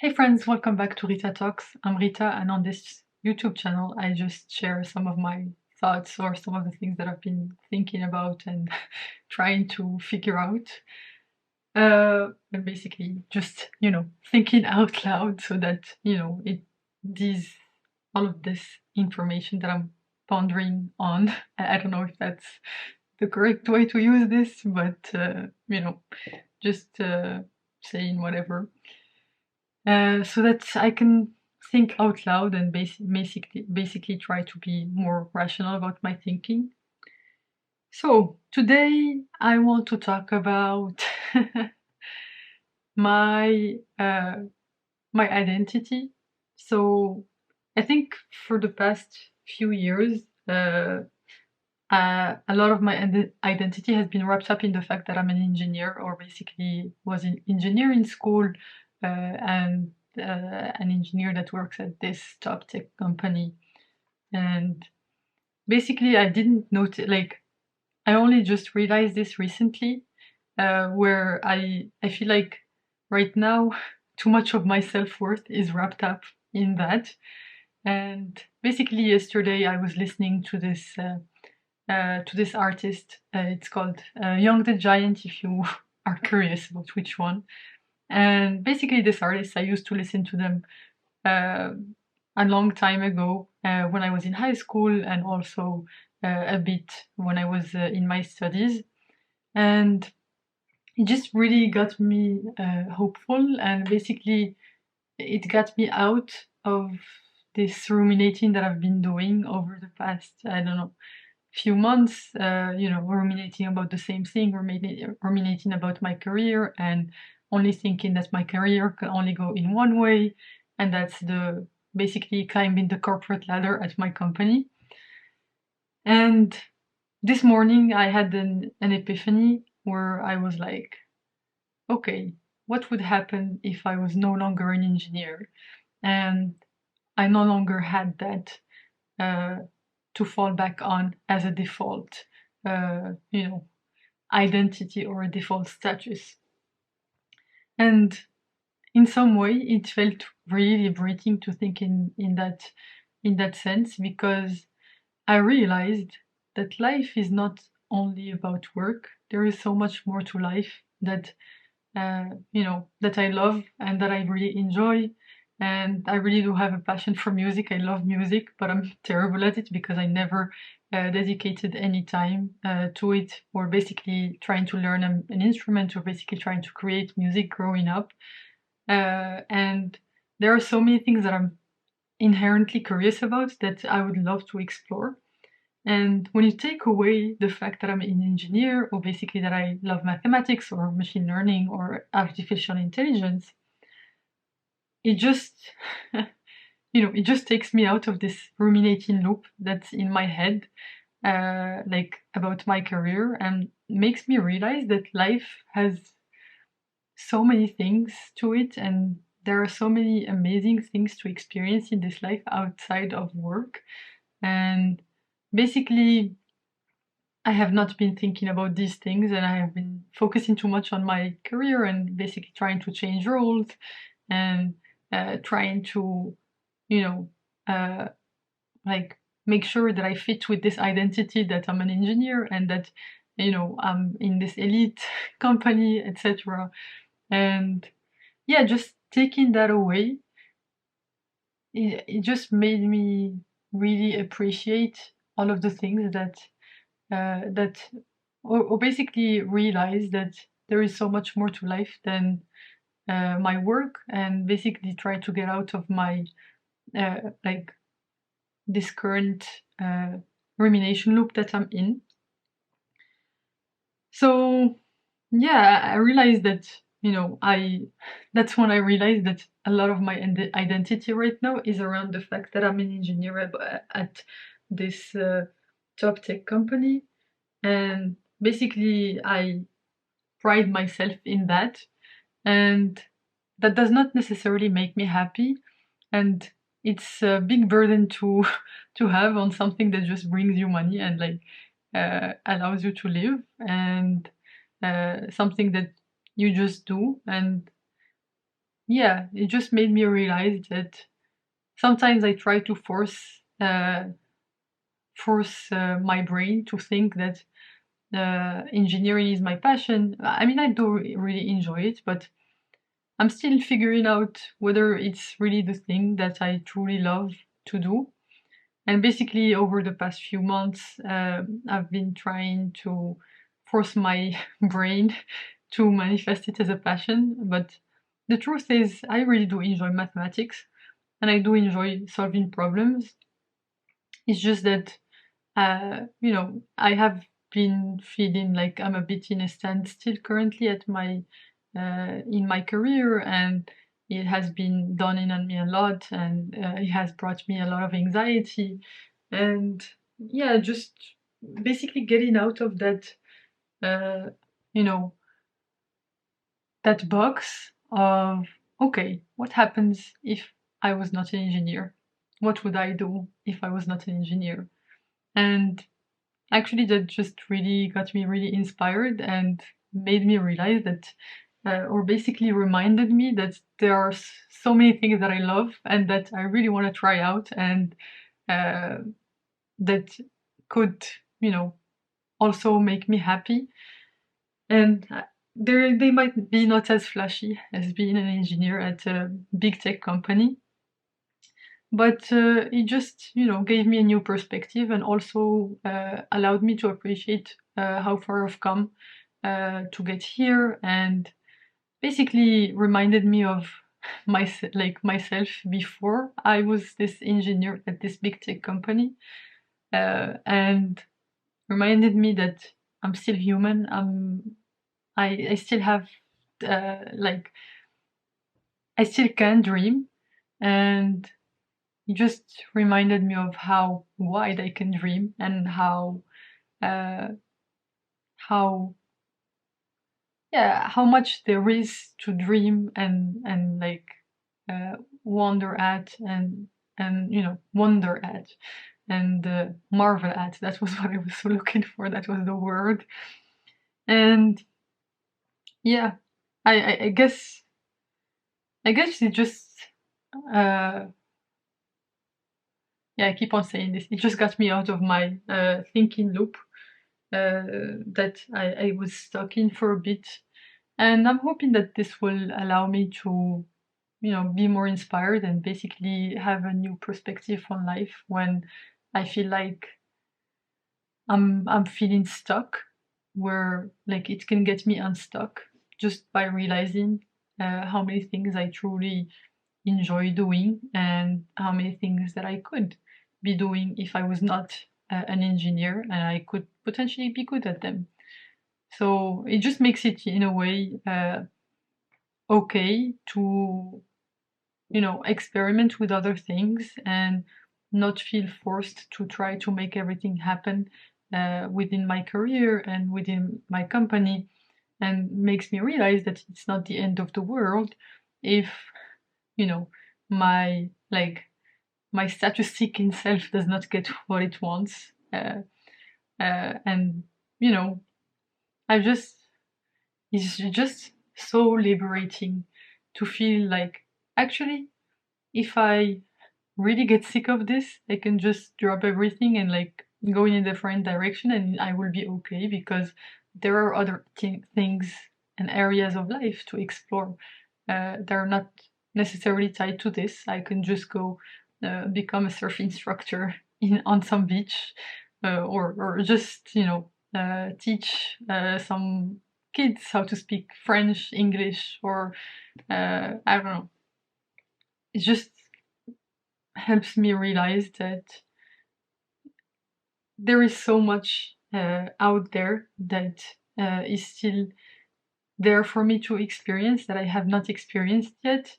Hey friends, welcome back to Rita Talks. I'm Rita, and on this YouTube channel, I just share some of my thoughts or some of the things that I've been thinking about and trying to figure out. And basically, just thinking out loud so that these all of this information that I'm pondering on. I don't know if that's the correct way to use this, but just saying whatever so that I can think out loud and basically try to be more rational about my thinking. So today I want to talk about my my identity. So I think for the past few years, a lot of my identity has been wrapped up in the fact that I'm an engineer, or basically was an engineer in school, and an engineer that works at this top tech company. And basically, I didn't notice, like, I only just realized this recently, where I feel like right now too much of my self-worth is wrapped up in that. And basically, yesterday I was listening to this artist. It's called Young the Giant, if you are curious about which one. And basically, this artist, I used to listen to them uh, a long time ago when I was in high school, and also a bit when I was in my studies. And it just really got me hopeful, and basically, it got me out of this ruminating that I've been doing over the past, I don't know, few months, ruminating about the same thing, ruminating about my career, and only thinking that my career can only go in one way, and that's the basically climbing the corporate ladder at my company. And this morning I had an epiphany where I was like, okay, what would happen if I was no longer an engineer and I no longer had that uh, to fall back on as a default, uh, you know, identity or a default status. And in some way, it felt really liberating to think in that sense, because I realized that life is not only about work. There is so much more to life that that I love and that I really enjoy. And I really do have a passion for music. I love music, but I'm terrible at it because I never dedicated any time to it, or basically trying to learn an instrument, or basically trying to create music growing up. And there are so many things that I'm inherently curious about that I would love to explore. And when you take away the fact that I'm an engineer, or basically that I love mathematics or machine learning or artificial intelligence, it just, it just takes me out of this ruminating loop that's in my head, like about my career, and makes me realize that life has so many things to it, and there are so many amazing things to experience in this life outside of work. And basically, I have not been thinking about these things, and I have been focusing too much on my career and basically trying to change roles and trying to, you know, uh, like make sure that I fit with this identity that I'm an engineer and that, I'm in this elite company, etc. And yeah, just taking that away, it just made me really appreciate all of the things that or basically realize that there is so much more to life than my work, and basically try to get out of my like this current uh, rumination loop that I'm in. So yeah, I realized that I that's when I realized that a lot of my identity right now is around the fact that I'm an engineer at this top tech company, and basically I pride myself in that, and that does not necessarily make me happy, and it's a big burden to to have on something that just brings you money and like allows you to live, and something that you just do. And yeah, it just made me realize that sometimes I try to force my brain to think that engineering is my passion. I mean, I do really enjoy it, but I'm still figuring out whether it's really the thing that I truly love to do. And basically, over the past few months, I've been trying to force my brain to manifest it as a passion. But the truth is, I really do enjoy mathematics and I do enjoy solving problems. It's just that, I have been feeling like I'm a bit in a standstill currently at my in my career, and it has been dawning on me a lot, and it has brought me a lot of anxiety, and yeah, just basically getting out of that, uh, you know, that box of okay, what happens if I was not an engineer? What would I do if I was not an engineer? And actually, that just really got me really inspired and made me realize that, or basically reminded me that there are so many things that I love and that I really want to try out, and uh, that could, you know, also make me happy. And they might be not as flashy as being an engineer at a big tech company, but it just, gave me a new perspective and also allowed me to appreciate how far I've come to get here, and basically reminded me of myself before I was this engineer at this big tech company, and reminded me that I'm still human. I still have like I still can dream, and it just reminded me of how wide I can dream and uh, how how much there is to dream and like uh, wonder at and wonder at and marvel at. That was what I was looking for. That was the word. And yeah, I guess it just uh, yeah, I keep on saying this. It just got me out of my thinking loop that I was stuck in for a bit. And I'm hoping that this will allow me to, be more inspired and basically have a new perspective on life when I feel like I'm feeling stuck, where like it can get me unstuck just by realizing how many things I truly enjoy doing and how many things that I could be doing if I was not an engineer and I could potentially be good at them. So it just makes it in a way okay to experiment with other things and not feel forced to try to make everything happen within my career and within my company, and makes me realize that it's not the end of the world if you know my my status seeking self does not get what it wants, and you know I just it's just so liberating to feel like actually if I really get sick of this, I can just drop everything and like go in a different direction and I will be okay because there are other things and areas of life to explore that are not necessarily tied to this. I can just go become a surf instructor on some beach, or just teach some kids how to speak French, English, or I don't know. It just helps me realize that there is so much out there that is still there for me to experience that I have not experienced yet.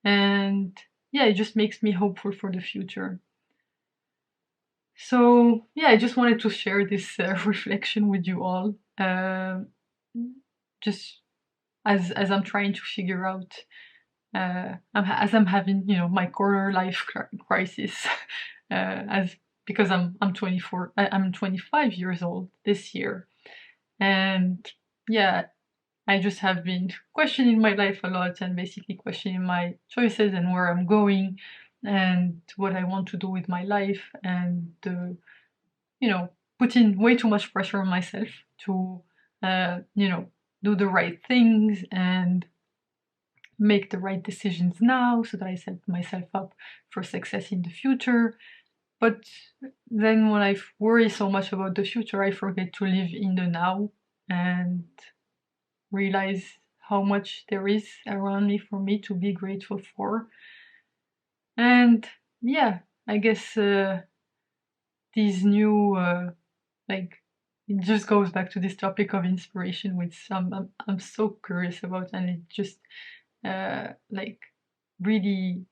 And yeah, it just makes me hopeful for the future. So yeah, I just wanted to share this reflection with you all, just as I'm trying to figure out, as I'm having my quarter life crisis, as because I'm 24, I'm 25 years old this year, and yeah, I just have been questioning my life a lot and basically questioning my choices and where I'm going and what I want to do with my life, and you know, putting way too much pressure on myself to you know, do the right things and make the right decisions now so that I set myself up for success in the future. But then when I worry so much about the future, I forget to live in the now and realize how much there is around me for me to be grateful for. And yeah, I guess these new like, it just goes back to this topic of inspiration, which I'm so curious about, and it just like really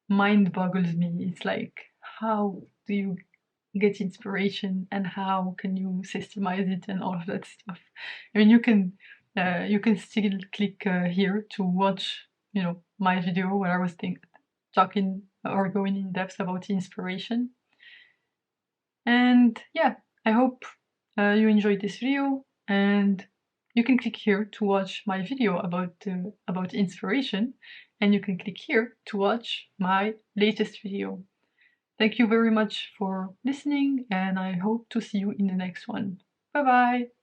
mind boggles me. It's like, how do you get inspiration and how can you systemize it and all of that stuff? I mean, you can still click here to watch, you know, my video where I was talking or going in depth about inspiration. And yeah, I hope you enjoyed this video, and you can click here to watch my video about inspiration, and you can click here to watch my latest video. Thank you very much for listening, and I hope to see you in the next one. Bye bye!